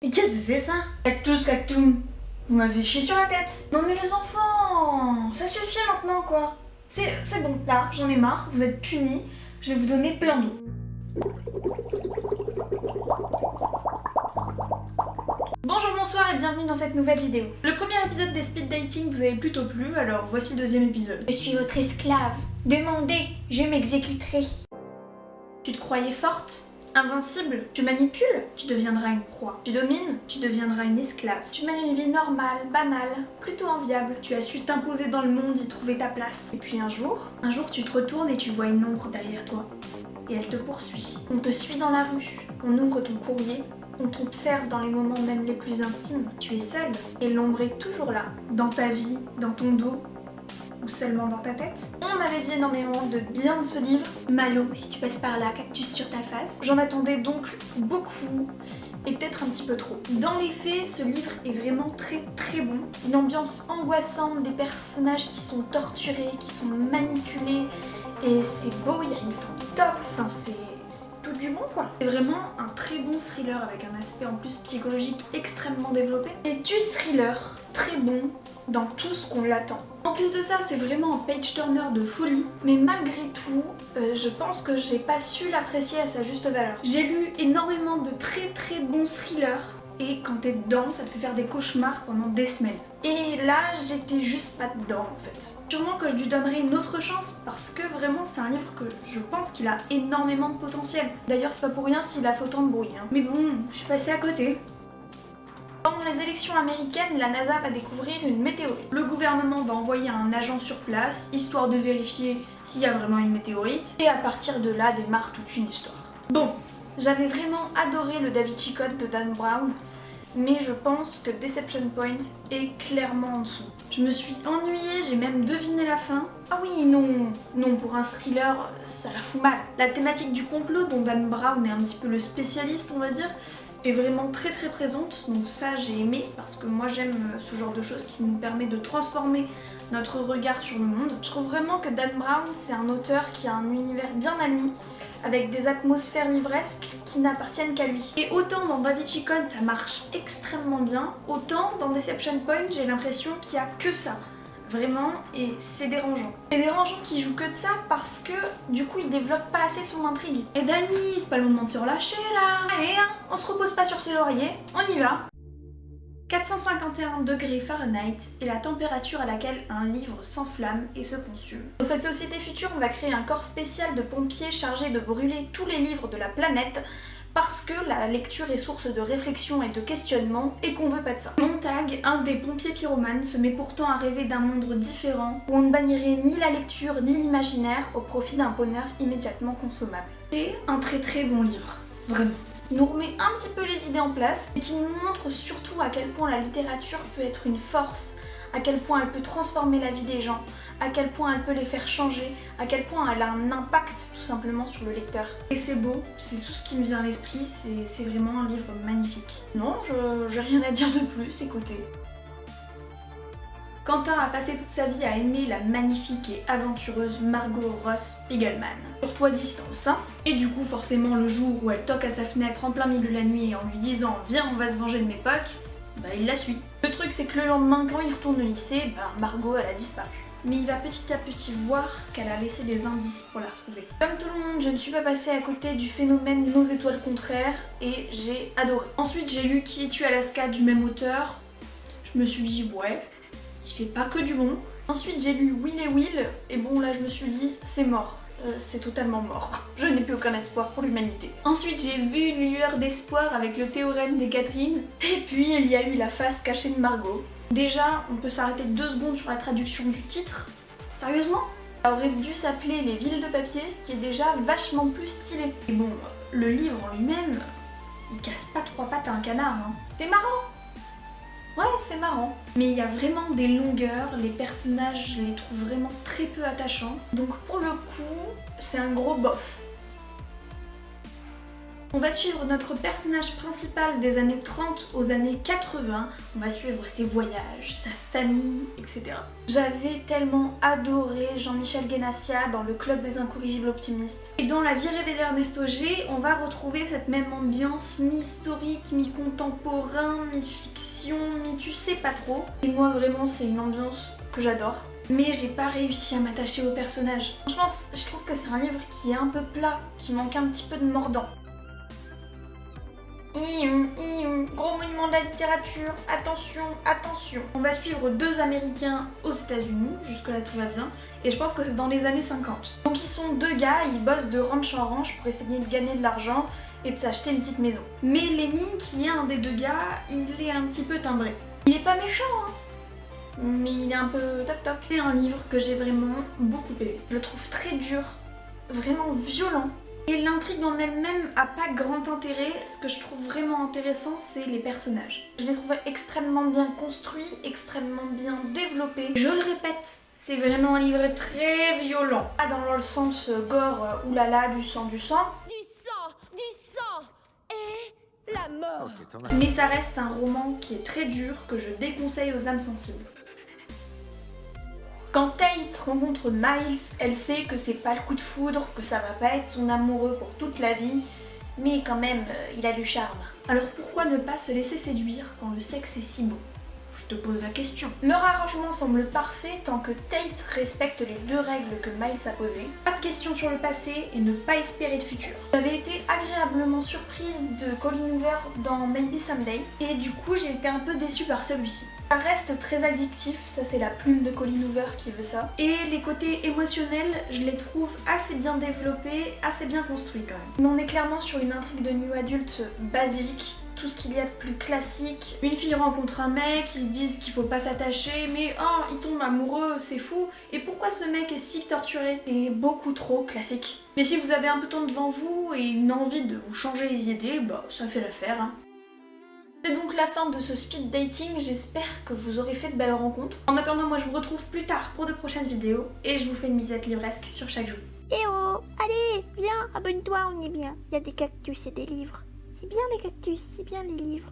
Et qu'est-ce que c'est ça? Cactus, cactum. Vous m'avez chié sur la tête. Non mais les enfants, ça suffit maintenant quoi. C'est bon, là, j'en ai marre, vous êtes punis, je vais vous donner plein d'eau. Bonjour, bonsoir et bienvenue dans cette nouvelle vidéo. Le premier épisode des speed dating vous avait plutôt plu, alors voici le deuxième épisode. Je suis votre esclave. Demandez, je m'exécuterai. Tu te croyais forte? Invincible, tu manipules, tu deviendras une proie. Tu domines, tu deviendras une esclave. Tu mènes une vie normale, banale, plutôt enviable. Tu as su t'imposer dans le monde, y trouver ta place. Et puis un jour tu te retournes et tu vois une ombre derrière toi. Et elle te poursuit. On te suit dans la rue, on ouvre ton courrier, on t'observe dans les moments même les plus intimes. Tu es seule et l'ombre est toujours là, dans ta vie, dans ton dos, ou seulement dans ta tête. On m'avait dit énormément de bien de ce livre. Malo, si tu passes par là, cactus sur ta face. J'en attendais donc beaucoup, et peut-être un petit peu trop. Dans les faits, ce livre est vraiment très très bon. Une ambiance angoissante, des personnages qui sont torturés, qui sont manipulés, et c'est beau, il y a une fin top, enfin c'est tout du bon quoi. C'est vraiment un très bon thriller avec un aspect en plus psychologique extrêmement développé. C'est du thriller très bon dans tout ce qu'on l'attend. En plus de ça, c'est vraiment un page-turner de folie, mais malgré tout, je pense que j'ai pas su l'apprécier à sa juste valeur. J'ai lu énormément de très très bons thrillers, et quand t'es dedans, ça te fait faire des cauchemars pendant des semaines. Et là, j'étais juste pas dedans en fait. Sûrement que je lui donnerai une autre chance, parce que vraiment c'est un livre que je pense qu'il a énormément de potentiel. D'ailleurs, c'est pas pour rien s'il a fait autant de bruit, hein. Mais bon, je suis passée à côté. Pendant les élections américaines, la NASA va découvrir une météorite. Le gouvernement va envoyer un agent sur place, histoire de vérifier s'il y a vraiment une météorite, et à partir de là démarre toute une histoire. Bon, j'avais vraiment adoré le Da Vinci Code de Dan Brown, mais je pense que Deception Point est clairement en dessous. Je me suis ennuyée, j'ai même deviné la fin. Ah oui, non, pour un thriller, ça la fout mal. La thématique du complot, dont Dan Brown est un petit peu le spécialiste, on va dire, est vraiment très très présente, donc ça j'ai aimé parce que moi j'aime ce genre de choses qui nous permet de transformer notre regard sur le monde. Je trouve vraiment que Dan Brown c'est un auteur qui a un univers bien à lui, avec des atmosphères livresques qui n'appartiennent qu'à lui. Et autant dans Da Vinci Code ça marche extrêmement bien, autant dans Deception Point j'ai l'impression qu'il n'y a que ça. Vraiment, et c'est dérangeant. C'est dérangeant qu'il joue que de ça parce que du coup il développe pas assez son intrigue. Et Dani, c'est pas le moment de se relâcher là. Allez, hein, on se repose pas sur ses lauriers, on y va. 451 degrés Fahrenheit est la température à laquelle un livre s'enflamme et se consume. Dans cette société future, on va créer un corps spécial de pompiers chargé de brûler tous les livres de la planète parce que la lecture est source de réflexion et de questionnement et qu'on veut pas de ça. Montag, un des pompiers pyromanes, se met pourtant à rêver d'un monde différent où on ne bannirait ni la lecture ni l'imaginaire au profit d'un bonheur immédiatement consommable. C'est un très très bon livre, vraiment. Il nous remet un petit peu les idées en place et qui nous montre surtout à quel point la littérature peut être une force, à quel point elle peut transformer la vie des gens, à quel point elle peut les faire changer, à quel point elle a un impact tout simplement sur le lecteur. Et c'est beau, c'est tout ce qui me vient à l'esprit, c'est vraiment un livre magnifique. Non, j'ai rien à dire de plus, écoutez. Quentin a passé toute sa vie à aimer la magnifique et aventureuse Margot Ross Spiegelman. Surtout à distance, hein. Et du coup, forcément, le jour où elle toque à sa fenêtre en plein milieu de la nuit en lui disant « Viens, on va se venger de mes potes », bah il la suit. Le truc, c'est que le lendemain, quand il retourne au lycée, bah Margot, elle a disparu. Mais il va petit à petit voir qu'elle a laissé des indices pour la retrouver. Comme tout le monde, je ne suis pas passée à côté du phénomène Nos étoiles contraires et j'ai adoré. Ensuite, j'ai lu Qui es-tu Alaska du même auteur. Je me suis dit, ouais, il fait pas que du bon. Ensuite, j'ai lu Will et Will, et bon, là, je me suis dit, c'est mort. C'est totalement mort. Je n'ai plus aucun espoir pour l'humanité. Ensuite, j'ai vu une lueur d'espoir avec le théorème des Catherine. Et puis, il y a eu la face cachée de Margot. Déjà, on peut s'arrêter 2 secondes sur la traduction du titre. Sérieusement ? Ça aurait dû s'appeler Les villes de papier, ce qui est déjà vachement plus stylé. Et bon, le livre en lui-même, il casse pas 3 pattes à un canard, hein. C'est marrant. Ouais, c'est marrant. Mais il y a vraiment des longueurs, les personnages, je les trouve vraiment très peu attachants. Donc pour le coup, c'est un gros bof. On va suivre notre personnage principal des années 30 aux années 80, on va suivre ses voyages, sa famille, etc. J'avais tellement adoré Jean-Michel Guénassia dans le Club des Incorrigibles Optimistes. Et dans La vie rêvée d'Ernesto G, on va retrouver cette même ambiance mi-historique, mi-contemporain, mi-fiction, mi-tu sais pas trop. Et moi vraiment c'est une ambiance que j'adore. Mais j'ai pas réussi à m'attacher au personnage. Franchement, je trouve que c'est un livre qui est un peu plat, qui manque un petit peu de mordant. Gros monument de la littérature, attention, attention. On va suivre deux Américains aux États-Unis, jusque-là tout va bien, et je pense que c'est dans les années 50. Donc ils sont deux gars, ils bossent de ranch en ranch pour essayer de gagner de l'argent et de s'acheter une petite maison. Mais Lenny, qui est un des deux gars, il est un petit peu timbré. Il est pas méchant, hein, mais il est un peu toc-toc. C'est un livre que j'ai vraiment beaucoup aimé. Je le trouve très dur, vraiment violent. Et l'intrigue en elle-même a pas grand intérêt, ce que je trouve vraiment intéressant c'est les personnages. Je les trouve extrêmement bien construits, extrêmement bien développés. Je le répète, c'est vraiment un livre très violent. Pas dans le sens gore, oulala, du sang. Du sang et la mort. Mais ça reste un roman qui est très dur, que je déconseille aux âmes sensibles. Quand Tate rencontre Miles, elle sait que c'est pas le coup de foudre, que ça va pas être son amoureux pour toute la vie, mais quand même, il a du charme. Alors pourquoi ne pas se laisser séduire quand le sexe est si beau ? Je te pose la question. Leur arrangement semble parfait tant que Tate respecte les deux règles que Miles a posées. Pas de questions sur le passé et ne pas espérer de futur. J'avais été agréablement surprise de Colleen Hoover dans Maybe Someday et du coup j'ai été un peu déçue par celui-ci. Ça reste très addictif, ça c'est la plume de Colleen Hoover qui veut ça. Et les côtés émotionnels, je les trouve assez bien développés, assez bien construits quand même. Mais on est clairement sur une intrigue de new adulte basique, tout ce qu'il y a de plus classique. Une fille rencontre un mec, ils se disent qu'il faut pas s'attacher, mais oh, il tombe amoureux, c'est fou. Et pourquoi ce mec est si torturé ? C'est beaucoup trop classique. Mais si vous avez un peu de temps devant vous et une envie de vous changer les idées, bah ça fait l'affaire, hein. C'est donc la fin de ce speed dating, j'espère que vous aurez fait de belles rencontres. En attendant, moi je vous retrouve plus tard pour de prochaines vidéos et je vous fais une misette livresque sur chaque jour. Eh oh, allez, viens, abonne-toi, on est bien. Il y a des cactus et des livres. C'est bien les cactus, c'est bien les livres.